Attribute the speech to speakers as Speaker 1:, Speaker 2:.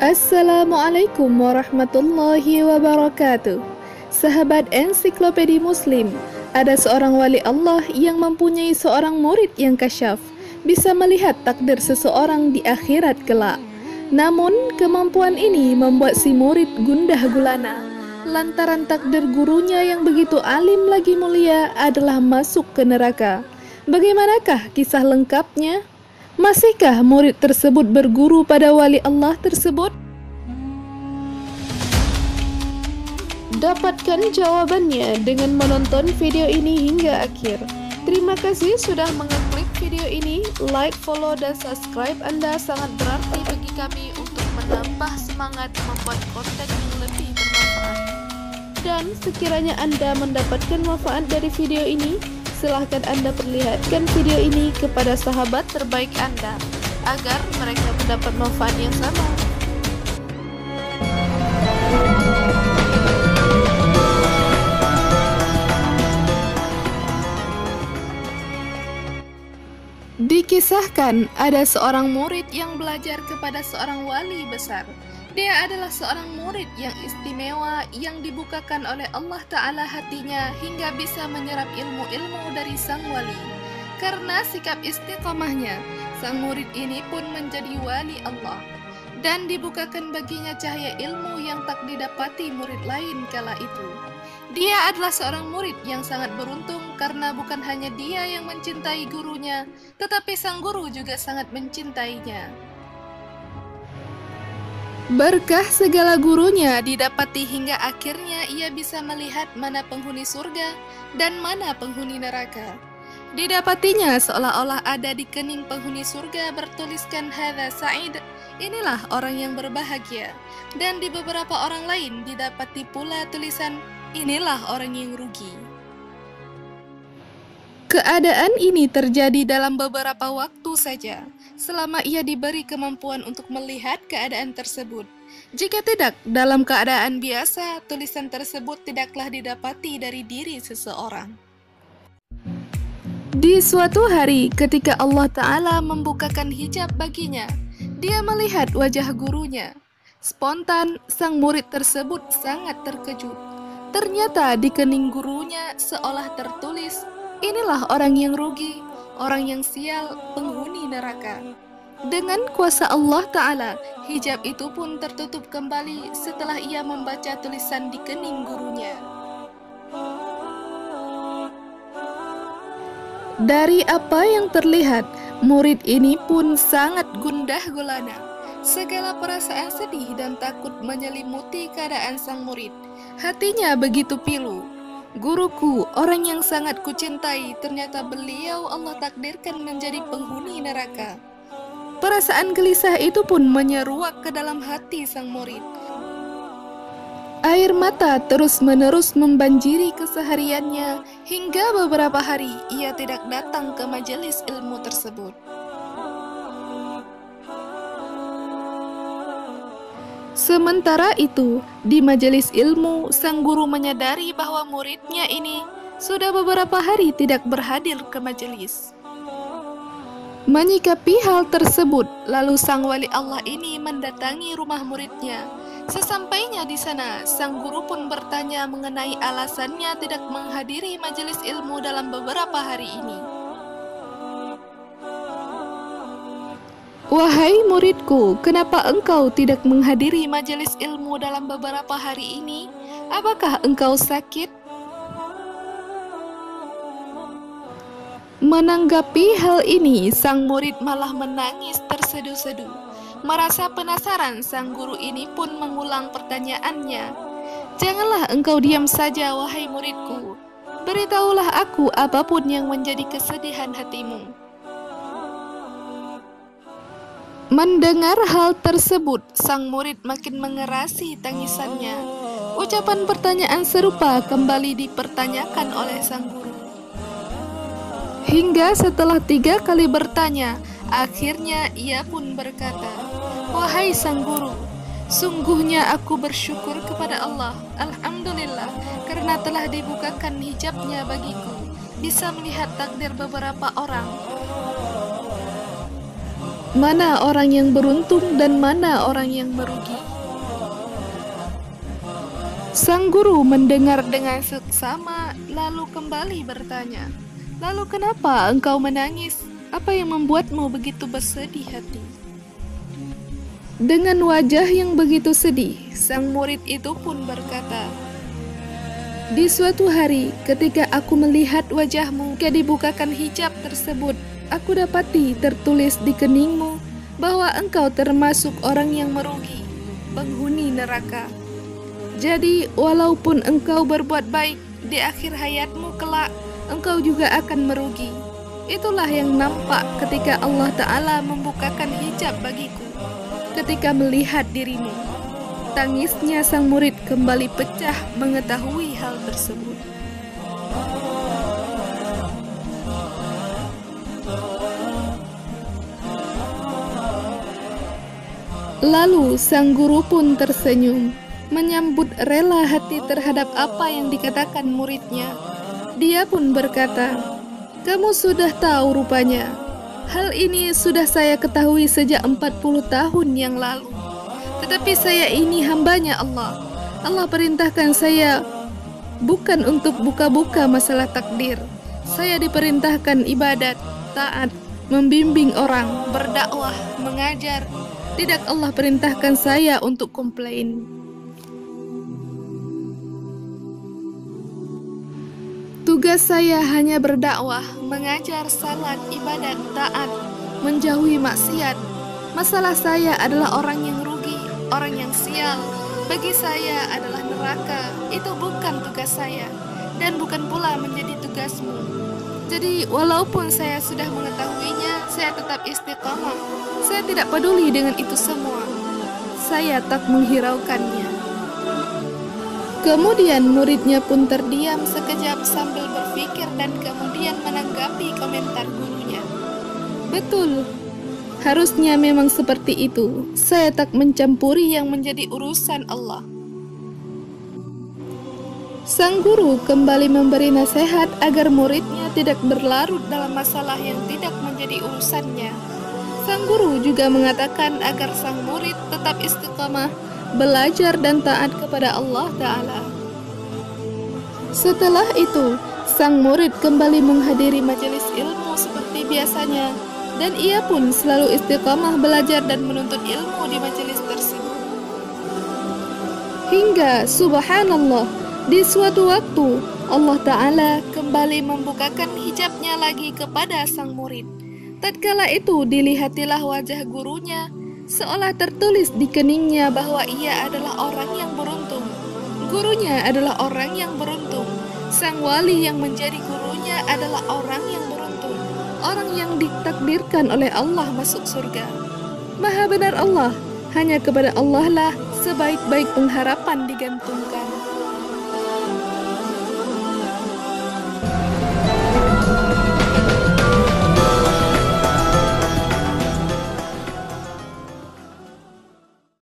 Speaker 1: Assalamualaikum warahmatullahi wabarakatuh. Sahabat Ensiklopedi Muslim, ada seorang wali Allah yang mempunyai seorang murid yang kasyaf, bisa melihat takdir seseorang di akhirat kelak. Namun, kemampuan ini membuat si murid gundah gulana, lantaran takdir gurunya yang begitu alim lagi mulia adalah masuk ke neraka. Bagaimanakah kisah lengkapnya? Masihkah murid tersebut berguru pada wali Allah tersebut? Dapatkan jawabannya dengan menonton video ini hingga akhir. Terima kasih sudah mengeklik video ini. Like, follow, dan subscribe Anda sangat berarti bagi kami untuk menambah semangat membuat konten yang lebih bermanfaat. Dan sekiranya Anda mendapatkan manfaat dari video ini, silahkan Anda perlihatkan video ini kepada sahabat terbaik Anda, agar mereka mendapat manfaat yang sama. Dikisahkan ada seorang murid yang belajar kepada seorang wali besar. Dia adalah seorang murid yang istimewa yang dibukakan oleh Allah Ta'ala hatinya hingga bisa menyerap ilmu-ilmu dari sang wali. Karena sikap istiqomahnya, sang murid ini pun menjadi wali Allah dan dibukakan baginya cahaya ilmu yang tak didapati murid lain kala itu. Dia adalah seorang murid yang sangat beruntung karena bukan hanya dia yang mencintai gurunya, tetapi sang guru juga sangat mencintainya. Berkah segala gurunya didapati hingga akhirnya ia bisa melihat mana penghuni surga dan mana penghuni neraka. Didapatinya seolah-olah ada di kening penghuni surga bertuliskan hadza sa'id, inilah orang yang berbahagia, dan di beberapa orang lain didapati pula tulisan inilah orang yang rugi. Keadaan ini terjadi dalam beberapa waktu saja, selama ia diberi kemampuan untuk melihat keadaan tersebut. Jika tidak, dalam keadaan biasa, tulisan tersebut tidaklah didapati dari diri seseorang. Di suatu hari, ketika Allah Ta'ala membukakan hijab baginya, dia melihat wajah gurunya. Spontan, sang murid tersebut sangat terkejut. Ternyata di kening gurunya seolah tertulis, inilah orang yang rugi, orang yang sial, penghuni neraka. Dengan kuasa Allah Ta'ala, hijab itu pun tertutup kembali setelah ia membaca tulisan di kening gurunya. Dari apa yang terlihat, murid ini pun sangat gundah gulana. Segala perasaan sedih dan takut menyelimuti keadaan sang murid. Hatinya begitu pilu. Guruku, orang yang sangat kucintai, ternyata beliau Allah takdirkan menjadi penghuni neraka. Perasaan gelisah itu pun menyeruak ke dalam hati sang murid. Air mata terus-menerus membanjiri kesehariannya hingga beberapa hari ia tidak datang ke majelis ilmu tersebut. Sementara itu, di majelis ilmu, sang guru menyadari bahwa muridnya ini sudah beberapa hari tidak berhadir ke majelis. Menyikapi hal tersebut, lalu sang wali Allah ini mendatangi rumah muridnya. Sesampainya di sana, sang guru pun bertanya mengenai alasannya tidak menghadiri majelis ilmu dalam beberapa hari ini. Wahai muridku, kenapa engkau tidak menghadiri majelis ilmu dalam beberapa hari ini? Apakah engkau sakit? Menanggapi hal ini, sang murid malah menangis terseduh-seduh. Merasa penasaran, sang guru ini pun mengulang pertanyaannya. Janganlah engkau diam saja, wahai muridku. Beritahulah aku apapun yang menjadi kesedihan hatimu. Mendengar hal tersebut, sang murid makin mengerasi tangisannya. Ucapan pertanyaan serupa kembali dipertanyakan oleh sang guru. Hingga setelah 3 kali bertanya, akhirnya ia pun berkata, wahai sang guru, sungguhnya aku bersyukur kepada Allah, alhamdulillah, karena telah dibukakan hijabnya bagiku, bisa melihat takdir beberapa orang. Mana orang yang beruntung dan mana orang yang merugi? Sang guru mendengar dengan seksama, lalu kembali bertanya, "Lalu kenapa engkau menangis? Apa yang membuatmu begitu bersedih hati?" Dengan wajah yang begitu sedih, sang murid itu pun berkata, "Di suatu hari, ketika aku melihat wajahmu, ketika dibukakan hijab tersebut, aku dapati tertulis di keningmu bahwa engkau termasuk orang yang merugi, penghuni neraka. Jadi, walaupun engkau berbuat baik, di akhir hayatmu kelak, engkau juga akan merugi. Itulah yang nampak ketika Allah Ta'ala membukakan hijab bagiku, ketika melihat dirimu." Tangisnya sang murid kembali pecah mengetahui hal tersebut. Lalu sang guru pun tersenyum, menyambut rela hati terhadap apa yang dikatakan muridnya. Dia pun berkata, "Kamu sudah tahu rupanya. Hal ini sudah saya ketahui sejak 40 tahun yang lalu. Tetapi saya ini hambanya Allah. Allah perintahkan saya bukan untuk buka-buka masalah takdir. Saya diperintahkan ibadat, taat, membimbing orang, berdakwah, mengajar. Tidak Allah perintahkan saya untuk komplain. Tugas saya hanya berdakwah, mengajar, salat, ibadat, taat, menjauhi maksiat. Masalah saya adalah orang yang rugi, orang yang sial. Bagi saya adalah neraka. Itu bukan tugas saya, dan bukan pula menjadi tugasmu. Jadi walaupun saya sudah mengetahuinya, saya tetap istiqamah. Saya tidak peduli dengan itu semua. Saya tak menghiraukannya." Kemudian muridnya pun terdiam sekejap sambil berpikir dan kemudian menanggapi komentar gurunya. "Betul. Harusnya memang seperti itu. Saya tak mencampuri yang menjadi urusan Allah." Sang guru kembali memberi nasihat agar muridnya tidak berlarut dalam masalah yang tidak menjadi urusannya. Sang guru juga mengatakan agar sang murid tetap istiqamah, belajar dan taat kepada Allah Ta'ala. Setelah itu, sang murid kembali menghadiri majelis ilmu seperti biasanya, dan ia pun selalu istiqamah belajar dan menuntut ilmu di majelis tersebut. Hingga subhanallah, di suatu waktu Allah Ta'ala kembali membukakan hijabnya lagi kepada sang murid. Tatkala itu dilihatilah wajah gurunya, seolah tertulis di keningnya bahwa ia adalah orang yang beruntung. Gurunya adalah orang yang beruntung. Sang wali yang menjadi gurunya adalah orang yang beruntung, orang yang ditakdirkan oleh Allah masuk surga. Maha benar Allah, hanya kepada Allah lah sebaik-baik pengharapan digantungkan.